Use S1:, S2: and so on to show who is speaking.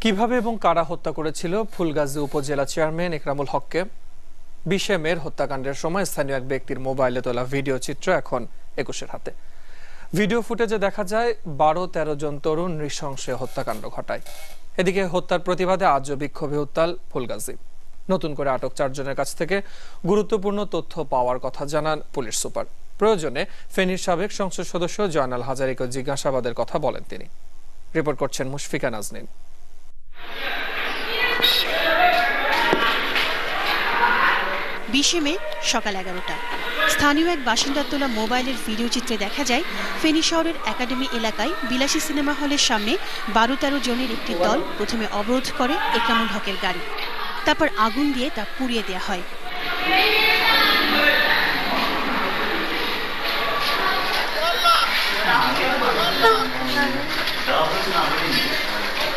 S1: কিভাবে এবং কারা হত্যা করেছিল ফুলগাজী উপজেলা চেয়ারম্যান একরামুল হককে? 20 মের হত্যাকাণ্ডের সময় স্থানীয় এক ব্যক্তির মোবাইলে তোলা ভিডিও চিত্র এখন একুশের হাতে। ভিডিও ফুটেজে দেখা যায় 12-13 জন তরুণ নৃশংসে হত্যাকাণ্ড ঘটায়। এদিকে হত্যার প্রতিবাদে আজও বিক্ষোভে উত্তাল ফুলগাজী। নতুন করে আটক 4 জনের কাছ থেকে গুরুত্বপূর্ণ তথ্য পাওয়ার কথা জানান পুলিশ সুপার। প্রয়োজনে ফেনীর সাবেক সংসদ সদস্য জয়নাল হাজারীকে জিজ্ঞাসাবাদের কথা বলেন তিনি। রিপোর্ট করছেন মুশফিকা নাজনীন।
S2: 20 মে সকাল 11টা। স্থানীয় এক বাসিন্দার তোলা মোবাইলের ভিডিও চিত্রে দেখা যায় ফেনী শহরের একাডেমি এলাকায় বিলাসী সিনেমা হলের সামনে 12-13 জনের একটি দল প্রথমে অবরোধ করে একরামুল হকের গাড়ি, তারপর আগুন দিয়ে তা পুড়িয়ে দেওয়া হয়।